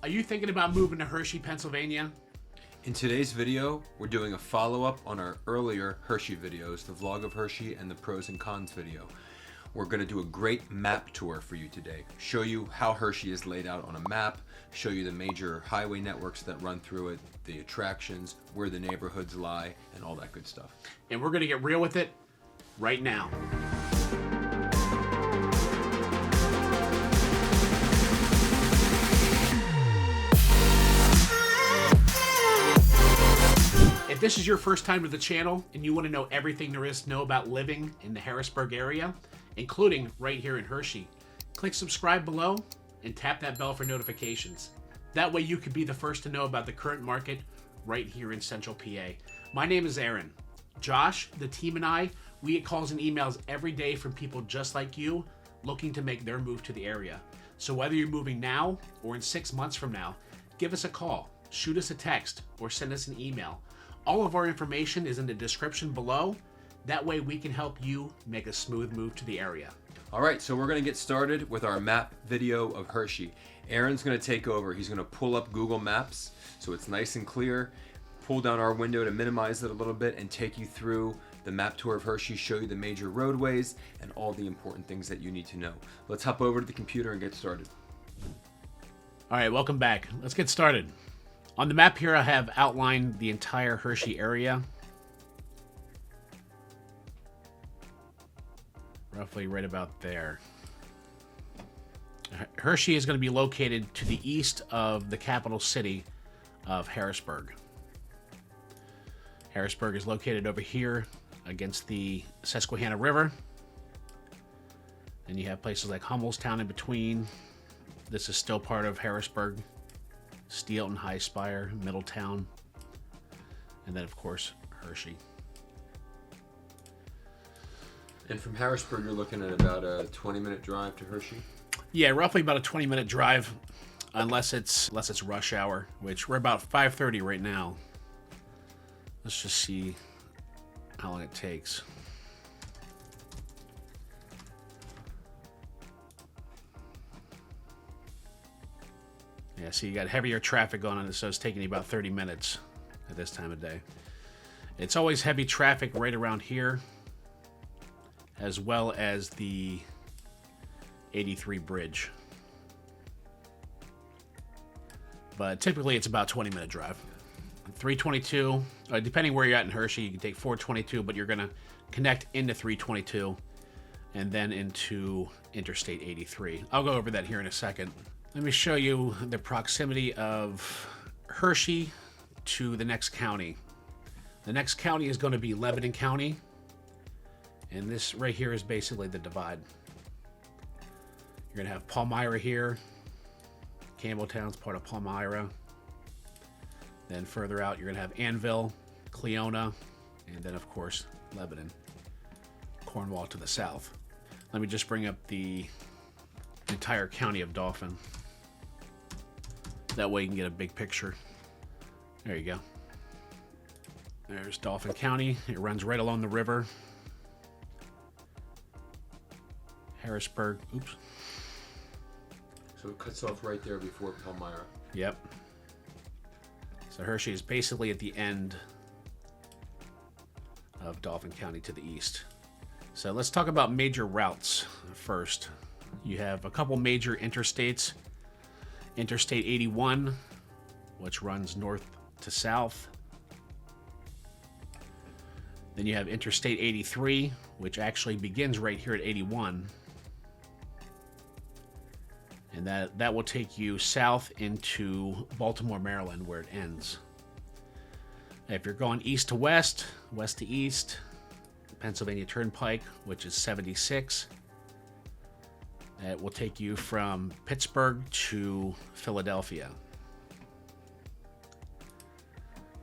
Are you thinking about moving to Hershey, Pennsylvania? In today's video, we're doing a follow-up on our earlier Hershey videos, the vlog of Hershey and the pros and cons video. We're going to do a great map tour for you today. Show you how Hershey is laid out on a map, show you the major highway networks that run through it, the attractions, where the neighborhoods lie, and all that good stuff. And we're going to get real with it right now. If this is your first time to the channel and you want to know everything there is to know about living in the Harrisburg area, including right here in Hershey, click subscribe below and tap that bell for notifications. That way you can be the first to know about the current market right here in Central PA. My name is Aaron. Josh, the team, and I, we get calls and emails every day from people just like you looking to make their move to the area. So whether you're moving now or in 6 months from now, give us a call, shoot us a text, or send us an email. All of our information is in the description below. That way we can help you make a smooth move to the area. All right, so we're going to get started with our map video of Hershey. Aaron's going to take over. He's going to pull up Google Maps so it's nice and clear, pull down our window to minimize it a little bit, and take you through the map tour of Hershey, show you the major roadways and all the important things that you need to know. Let's hop over to the computer and get started. All right, welcome back. Let's get started. On the map here, I have outlined the entire Hershey area. Roughly right about there. Hershey is going to be located to the east of the capital city of Harrisburg. Harrisburg is located over here against the Susquehanna River. And you have places like Hummelstown in between. This is still part of Harrisburg. Steelton, High Spire, Middletown, and then of course Hershey. And from Harrisburg, you're looking at about a 20-minute drive to Hershey? Yeah, roughly about a 20-minute drive, unless it's rush hour, which we're about 5:30 right now. Let's just see how long it takes. Yeah, so you got heavier traffic going on, so it's taking you about 30 minutes at this time of day. It's always heavy traffic right around here, as well as the 83 bridge. But typically it's about a 20-minute drive. 322, depending where you're at in Hershey, you can take 422, but you're going to connect into 322 and then into Interstate 83. I'll go over that here in a second. Let me show you the proximity of Hershey to the next county. The next county is going to be Lebanon County, and this right here is basically the divide. You're going to have Palmyra here. Campbelltown's part of Palmyra. Then further out, you're going to have Annville, Cleona, and then, of course, Lebanon. Cornwall to the south. Let me just bring up the entire county of Dauphin. That way you can get a big picture. There you go. There's Dauphin County. It runs right along the river. Harrisburg. Oops. So it cuts off right there before Palmyra. Yep. So Hershey is basically at the end of Dauphin County to the east. So let's talk about major routes first. You have a couple major interstates. Interstate 81, which runs north to south. Then you have Interstate 83, which actually begins right here at 81. And that will take you south into Baltimore, Maryland, where it ends. If you're going east to west, west to east, Pennsylvania Turnpike, which is 76. It will take you from Pittsburgh to Philadelphia.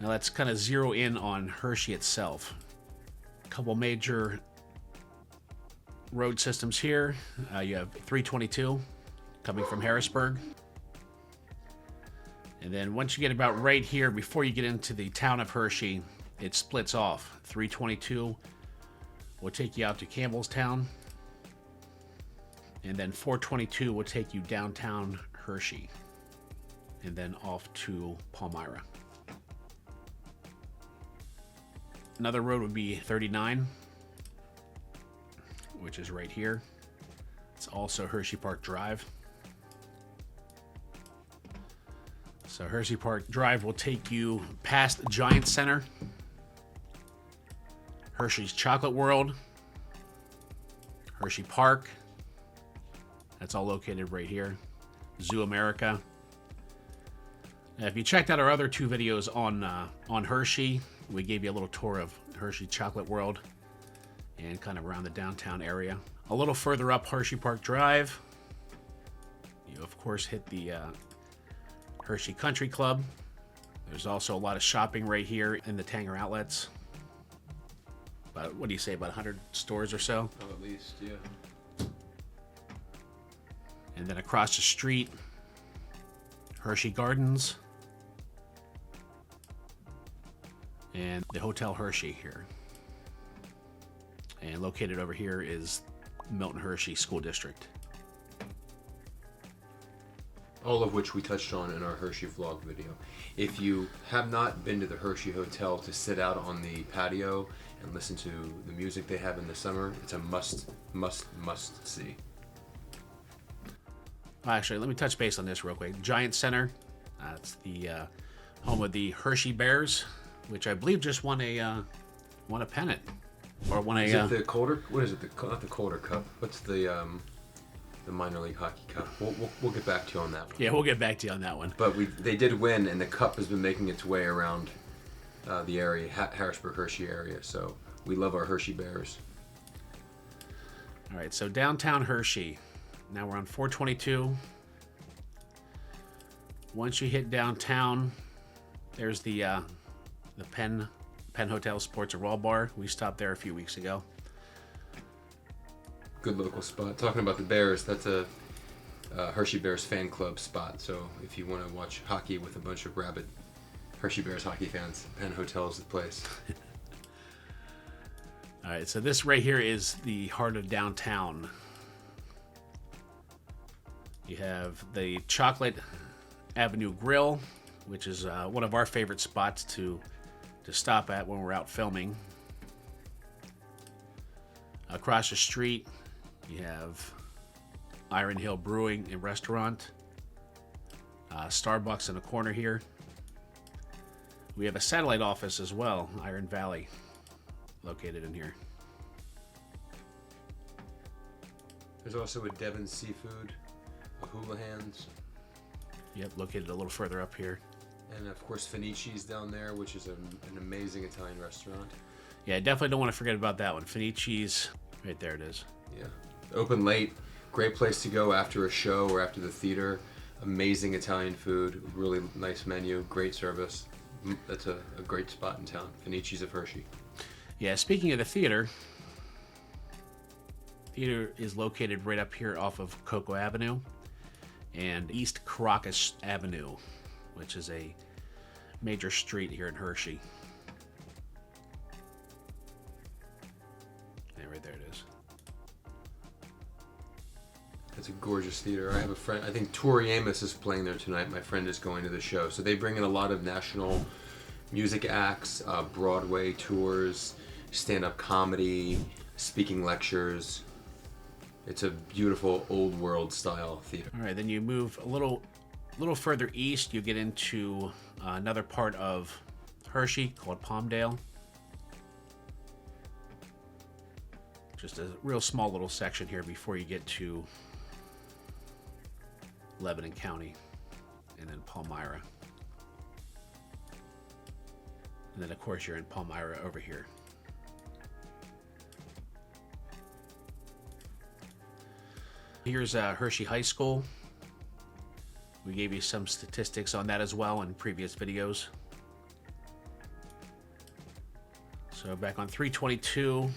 Now let's kind of zero in on Hershey itself. A couple major road systems here. You have 322 coming from Harrisburg. And then once you get about right here, before you get into the town of Hershey, it splits off. 322 will take you out to Campbellstown. And then 422 will take you downtown Hershey. and then off to Palmyra. Another road would be 39, which is right here. It's also Hershey Park Drive. So Hershey Park Drive will take you past Giant Center, Hershey's Chocolate World, Hershey Park. That's all located right here. ZooAmerica. Now, if you checked out our other two videos on Hershey, we gave you a little tour of Hershey Chocolate World and kind of around the downtown area. A little further up Hershey Park Drive, you of course hit the Hershey Country Club. There's also a lot of shopping right here in the Tanger outlets. About, what do you say, about 100 stores or so? Oh, at least, yeah. And then across the street, Hershey Gardens. And the Hotel Hershey here. And located over here is Milton Hershey School District. All of which we touched on in our Hershey vlog video. If you have not been to the Hershey Hotel to sit out on the patio and listen to the music they have in the summer, it's a must see. Actually, let me touch base on this real quick. Giant Center, it's the home of the Hershey Bears, which I believe just won a pennant, or won a. Is it the Calder? What is it? Not the Calder Cup. What's the minor league hockey cup? We'll get back to you on that one. Yeah, we'll get back to you on that one. But they did win, and the cup has been making its way around the area, Harrisburg, Hershey area. So we love our Hershey Bears. All right, so downtown Hershey. Now we're on 422. Once you hit downtown, there's the Penn Hotel Sports and Raw Bar. We stopped there a few weeks ago. Good local spot. Talking about the Bears, that's a Hershey Bears fan club spot. So if you want to watch hockey with a bunch of rabid Hershey Bears hockey fans, Penn Hotel is the place. All right, so this right here is the heart of downtown. You have the Chocolate Avenue Grill, which is one of our favorite spots to stop at when we're out filming. Across the street, you have Iron Hill Brewing and Restaurant, Starbucks in the corner here. We have a satellite office as well, Iron Valley, located in here. There's also a Devon Seafood, a Houlihan's. Yep, located a little further up here. And of course Finici's down there, which is an amazing Italian restaurant. Yeah, definitely don't want to forget about that one. Finici's, right there it is. Yeah. Open late, great place to go after a show or after the theater. Amazing Italian food, really nice menu, great service. That's a great spot in town. Finici's of Hershey. Yeah, speaking of the theater is located right up here off of Cocoa Avenue and East Caracas Avenue, which is a major street here in Hershey. Yeah, right there it is. It's a gorgeous theater. I have a friend, I think Tori Amos is playing there tonight. My friend is going to the show. So they bring in a lot of national music acts, Broadway tours, stand-up comedy, speaking lectures. It's a beautiful old world style theater. All right, then you move a little further east, you get into another part of Hershey called Palmdale. Just a real small little section here before you get to Lebanon County and then Palmyra. And then of course you're in Palmyra over here. Here's Hershey High School. We gave you some statistics on that as well in previous videos. So back on 322,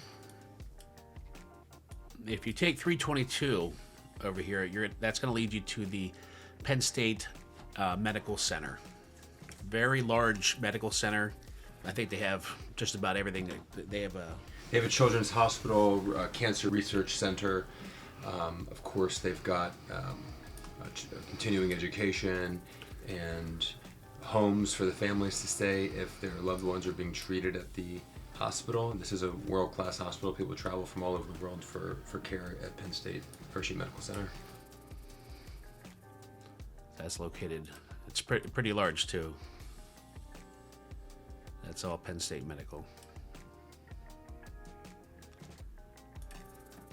if you take 322 over here, that's going to lead you to the Penn State Medical Center. Very large medical center. I think they have just about everything. They have a children's hospital, cancer research center. Of course, they've got continuing education and homes for the families to stay if their loved ones are being treated at the hospital. And this is a world-class hospital. People travel from all over the world for care at Penn State Hershey Medical Center. That's located, it's pretty large too. That's all Penn State Medical.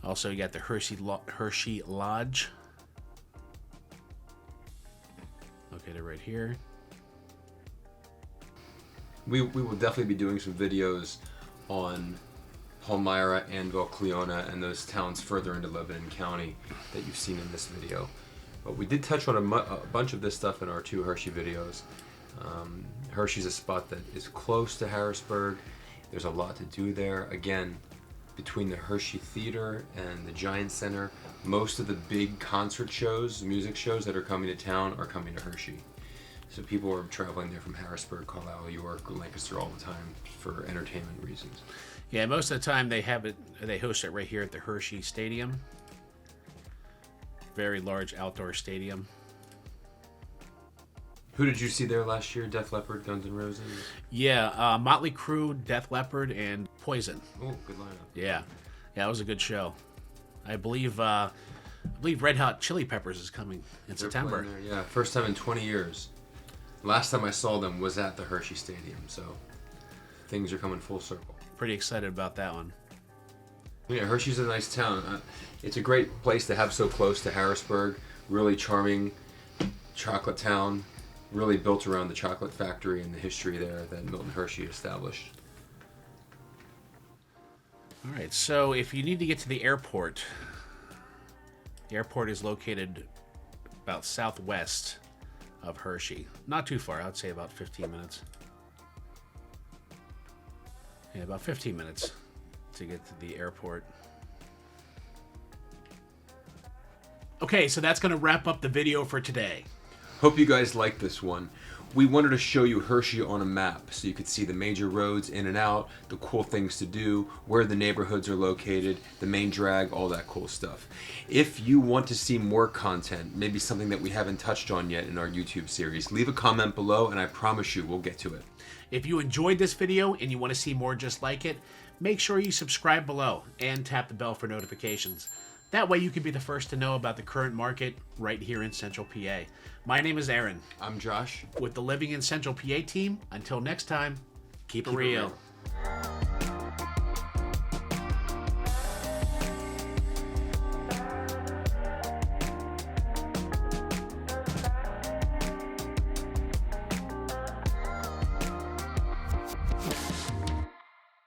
Also, you got the Hershey Lodge. Located right here. We will definitely be doing some videos on Palmyra, Annville, Cleona, and those towns further into Lebanon County that you've seen in this video. But we did touch on a bunch of this stuff in our 2 Hershey videos. Hershey's a spot that is close to Harrisburg. There's a lot to do there. Again, between the Hershey Theater and the Giant Center, most of the big concert shows, music shows that are coming to town are coming to Hershey. So people are traveling there from Harrisburg, Carlisle, York, Lancaster all the time for entertainment reasons. Yeah, most of the time they host it right here at the Hershey Stadium. Very large outdoor stadium. Who did you see there last year? Def Leppard, Guns N' Roses? Yeah, Motley Crue, Def Leppard, and Poison. Oh, good lineup. Yeah, it was a good show. I believe Red Hot Chili Peppers is coming in September. There, yeah, first time in 20 years. Last time I saw them was at the Hershey Stadium, so things are coming full circle. Pretty excited about that one. Yeah, Hershey's a nice town. It's a great place to have so close to Harrisburg. Really charming chocolate town. Really built around the chocolate factory and the history there that Milton Hershey established. All right, so if you need to get to the airport is located about southwest of Hershey. Not too far, I'd say about 15 minutes. Yeah, about 15 minutes to get to the airport. Okay, so that's going to wrap up the video for today. Hope you guys liked this one. We wanted to show you Hershey on a map so you could see the major roads in and out, the cool things to do, where the neighborhoods are located, the main drag, all that cool stuff. If you want to see more content, maybe something that we haven't touched on yet in our YouTube series, leave a comment below and I promise you we'll get to it. If you enjoyed this video and you want to see more just like it, make sure you subscribe below and tap the bell for notifications. That way you can be the first to know about the current market right here in Central PA. My name is Aaron. I'm Josh. With the Living in Central PA team. Until next time, keep it real.